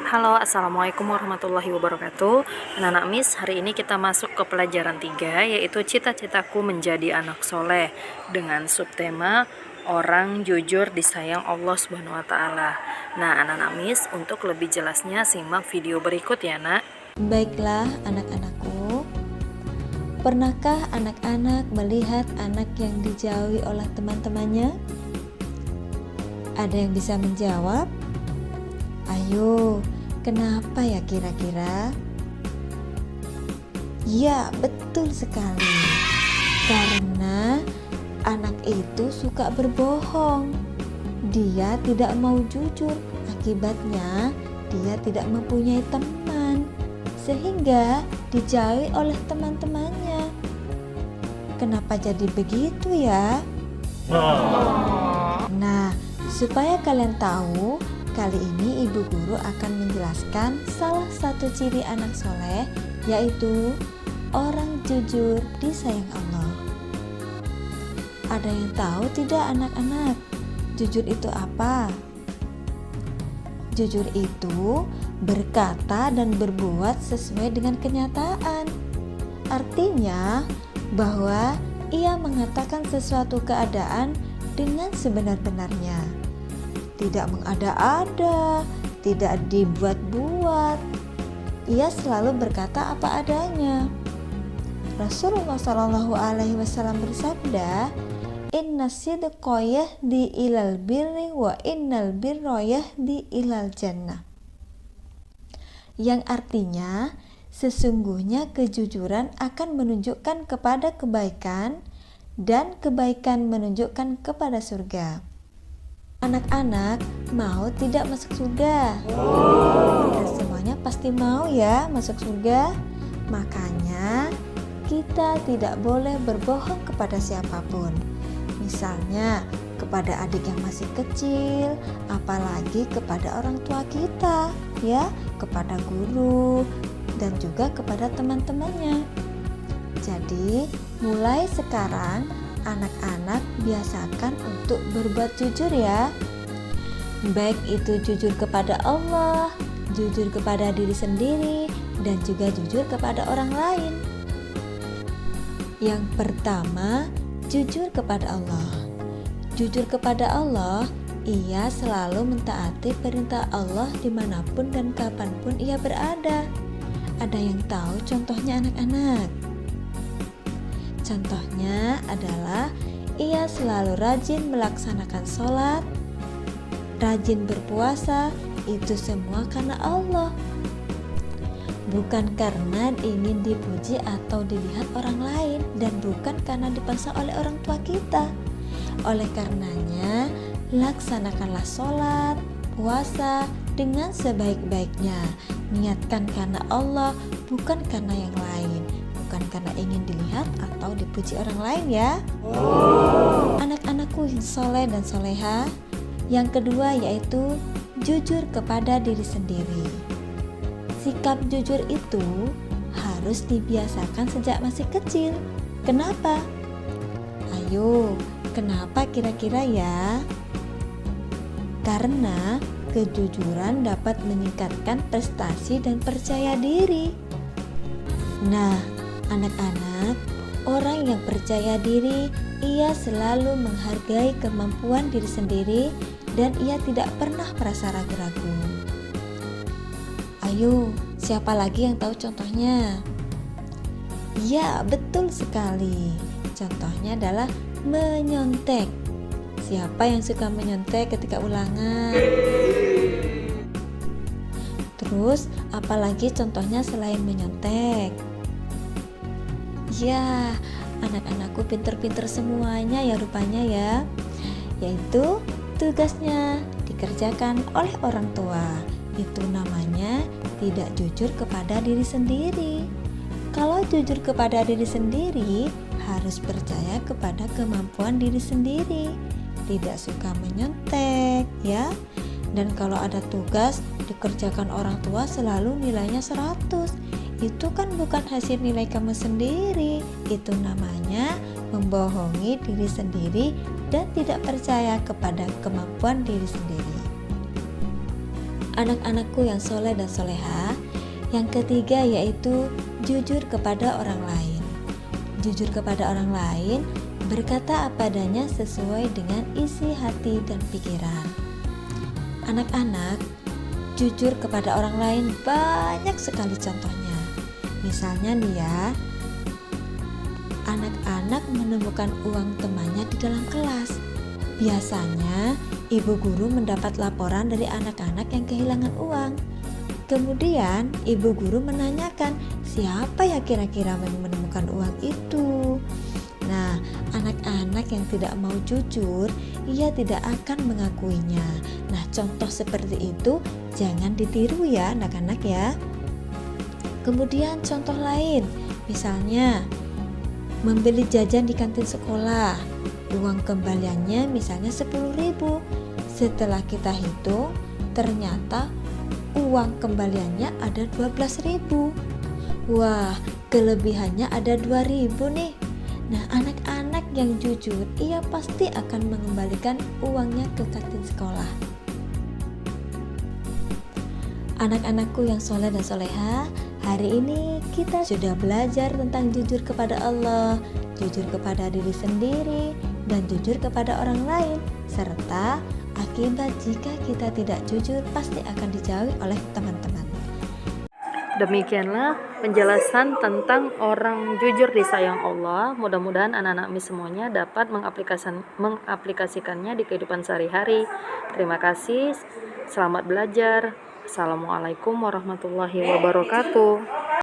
Halo, Assalamualaikum warahmatullahi wabarakatuh. Anak-anak Miss, hari ini kita masuk ke pelajaran 3, yaitu cita-citaku menjadi anak soleh, dengan subtema orang jujur disayang Allah Subhanahu wa Ta'ala. Nah, anak-anak Miss, untuk lebih jelasnya simak video berikut ya, Nak. Baiklah anak-anakku, pernahkah anak-anak melihat anak yang dijauhi oleh teman-temannya? Ada yang bisa menjawab? Ayo, kenapa ya kira-kira? Ya, betul sekali. Karena anak itu suka berbohong. Dia tidak mau jujur, akibatnya dia tidak mempunyai teman, sehingga dijauhi oleh teman-temannya. Kenapa jadi begitu ya? Nah, supaya kalian tahu, kali ini Ibu Guru akan menjelaskan salah satu ciri anak soleh, yaitu orang jujur disayang Allah. Ada yang tahu tidak anak-anak? Jujur itu apa? Jujur itu berkata dan berbuat sesuai dengan kenyataan. Artinya bahwa ia mengatakan sesuatu keadaan dengan sebenar-benarnya. Tidak mengada-ada, tidak dibuat-buat. Ia selalu berkata apa adanya. Rasulullah Shallallahu Alaihi Wasallam bersabda, Inna sidqa yahdi ilal birri wa innal birra yahdi ilal jannah. Yang artinya, sesungguhnya kejujuran akan menunjukkan kepada kebaikan dan kebaikan menunjukkan kepada surga. Anak-anak mau tidak masuk surga? Kita semuanya pasti mau ya masuk surga. Makanya kita tidak boleh berbohong kepada siapapun. Misalnya kepada adik yang masih kecil, apalagi kepada orang tua kita, ya, kepada guru dan juga kepada teman-temannya. Jadi, mulai sekarang anak-anak biasakan untuk berbuat jujur ya. Baik itu jujur kepada Allah, jujur kepada diri sendiri, dan juga jujur kepada orang lain. Yang pertama, jujur kepada Allah. Jujur kepada Allah, ia selalu mentaati perintah Allah dimanapun dan kapanpun ia berada. Ada yang tahu contohnya anak-anak? Contohnya adalah ia selalu rajin melaksanakan sholat, rajin berpuasa, itu semua karena Allah. Bukan karena ingin dipuji atau dilihat orang lain, dan bukan karena dipaksa oleh orang tua kita. Oleh karenanya, laksanakanlah sholat, puasa dengan sebaik-baiknya. Niatkan karena Allah, bukan karena yang lain. Bukan karena ingin dilihat atau dipuji orang lain ya. Anak-anakku yang soleh dan soleha. Yang kedua yaitu jujur kepada diri sendiri. Sikap jujur itu harus dibiasakan sejak masih kecil. Kenapa? Ayo, kenapa kira-kira ya? Karena kejujuran dapat meningkatkan prestasi dan percaya diri. Nah, anak-anak, orang yang percaya diri, ia selalu menghargai kemampuan diri sendiri dan ia tidak pernah merasa ragu-ragu. Ayo, siapa lagi yang tahu contohnya? Ya, betul sekali. Contohnya adalah menyontek. Siapa yang suka menyontek ketika ulangan? Terus, apalagi contohnya selain menyontek? Ya, anak-anakku pinter-pinter semuanya ya rupanya ya. Yaitu tugasnya dikerjakan oleh orang tua. Itu namanya tidak jujur kepada diri sendiri. Kalau jujur kepada diri sendiri, harus percaya kepada kemampuan diri sendiri. Tidak suka menyontek ya. Dan kalau ada tugas dikerjakan orang tua selalu nilainya 100. Itu kan bukan hasil nilai kamu sendiri. Itu namanya membohongi diri sendiri dan tidak percaya kepada kemampuan diri sendiri. anak-anakku yang soleh dan soleha. Yang ketiga yaitu jujur kepada orang lain. Jujur kepada orang lain, berkata apa adanya sesuai dengan isi hati dan pikiran. Anak-anak, jujur kepada orang lain banyak sekali contohnya. Misalnya nih ya, anak-anak menemukan uang temannya di dalam kelas. Biasanya, ibu guru mendapat laporan dari anak-anak yang kehilangan uang. Kemudian, ibu guru menanyakan, siapa ya kira-kira yang menemukan uang itu? Nah, anak-anak yang tidak mau jujur, ia tidak akan mengakuinya. Nah, contoh seperti itu jangan ditiru ya anak-anak ya. Kemudian contoh lain, misalnya membeli jajan di kantin sekolah. Uang kembaliannya misalnya 10.000. Setelah kita hitung, ternyata uang kembaliannya ada 12.000. Wah, kelebihannya ada 2.000 nih. Nah, anak-anak yang jujur, ia pasti akan mengembalikan uangnya ke kantin sekolah. Anak-anakku yang soleh dan soleha, hari ini kita sudah belajar tentang jujur kepada Allah, jujur kepada diri sendiri, dan jujur kepada orang lain, serta akibat jika kita tidak jujur pasti akan dijauhi oleh teman-teman. Demikianlah penjelasan tentang orang jujur disayang Allah. Mudah-mudahan anak-anak Miss semuanya dapat mengaplikasikannya di kehidupan sehari-hari. Terima kasih. Selamat belajar. Assalamualaikum warahmatullahi wabarakatuh.